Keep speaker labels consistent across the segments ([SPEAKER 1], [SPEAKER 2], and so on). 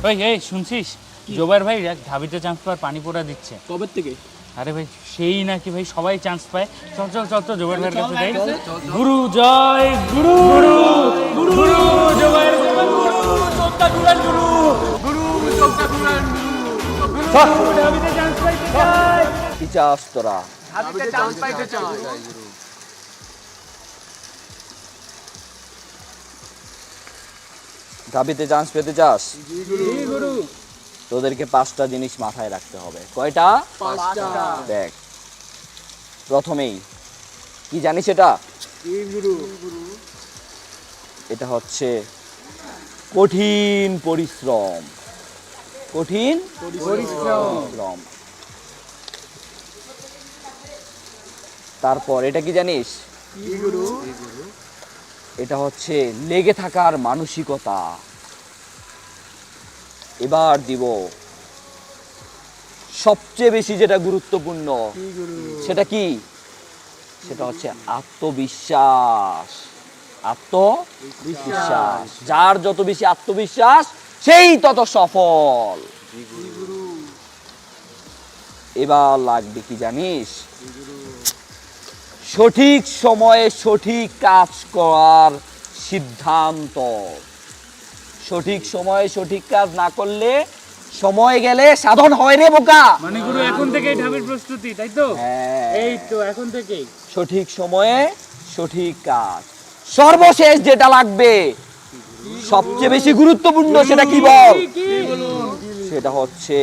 [SPEAKER 1] ওই এই শুনছিস জোবার ভাই ঢাবিতে চান্স পাওয়ার পানি পোড়া দিচ্ছে
[SPEAKER 2] কবে থেকে?
[SPEAKER 1] আরে ভাই সেই নাকি ভাই সবাই চান্স পায় চল চল চল তো জোবার ভাইয়ের কাছে যাই গুরু জয় গুরু গুরু গুরু জোবার গুরু চোখটা দুলান গুরু গুরু চোখটা দুলান গুরু ঢাবিতে চান্স পাইতে চাই
[SPEAKER 3] পিচাস তোরা
[SPEAKER 2] ঢাবিতে চান্স পাইতে চাই।
[SPEAKER 3] ঢাবিতে চান্স পেতে চাস?
[SPEAKER 2] জি গুরু।
[SPEAKER 3] তোদেরকে 5টা জিনিস মাথায় রাখতে হবে। কয়টা?
[SPEAKER 2] 5টা।
[SPEAKER 3] দেখ, প্রথমেই কি জানিস এটা?
[SPEAKER 2] জি গুরু।
[SPEAKER 3] এটা হচ্ছে কঠিন পরিশ্রম। কঠিন পরিশ্রম। তারপর এটা কি জানিস?
[SPEAKER 2] জি গুরু।
[SPEAKER 3] এটা হচ্ছে লেগে থাকার মানসিকতা। এবার দিব সবচেয়ে বেশি যেটা গুরুত্বপূর্ণ, সেটা কি? সেটা হচ্ছে আত্মবিশ্বাস। আত্মবিশ্বাস। যার যত বেশি আত্মবিশ্বাস সেই তত সফল। এবার লাগবে কি জানিস? সঠিক সময়ে সঠিক কাজ করার সিদ্ধান্ত। সঠিক সময়ে সঠিক কাজ না করলে সময় গেলে সাধন হয় রে বোকা।
[SPEAKER 1] মানে গুরু এখন থেকেই ঢাবির প্রস্তুতি তাই তো?
[SPEAKER 3] হ্যাঁ,
[SPEAKER 1] এই তো এখন থেকেই
[SPEAKER 3] সঠিক সময়ে সঠিক কাজ। সর্বশেষ যেটা লাগবে, সবচেয়ে বেশি গুরুত্বপূর্ণ, সেটা কি বল? সেটা হচ্ছে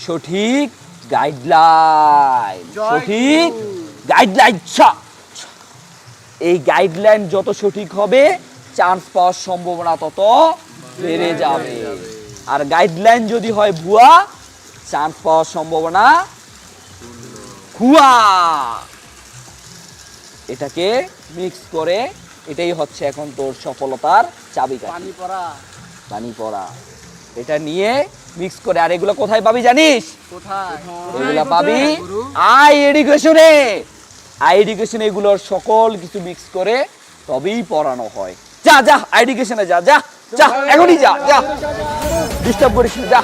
[SPEAKER 3] সঠিক গাইডলাইন। সঠিক গাইডলাইন। এই গাইডলাইন যত সঠিক হবে চান্স পাওয়ার সম্ভাবনা তত বেড়ে যাবে। আর গাইডলাইন যদি হয় ভুয়া, চান্স পাওয়ার সম্ভাবনা খুয়া। এটাকে মিক্স করে, এটাই হচ্ছে এখন তোর সফলতার চাবিকাঠি। পানি পড়া। এটা নিয়ে মিক্স করে, আর এগুলো কোথায় পাবি জানিস?
[SPEAKER 2] কোথায়?
[SPEAKER 3] এগুলা পাবি আই এডুকেশনে। আই এডুকেশনে এগুলোর সকল কিছু মিক্স করে তবেই পড়ানো হয়। যা যা আই এডুকেশনে যা যা যা, এখনই যা যা, ডিস্টার্ব করিস না, যা।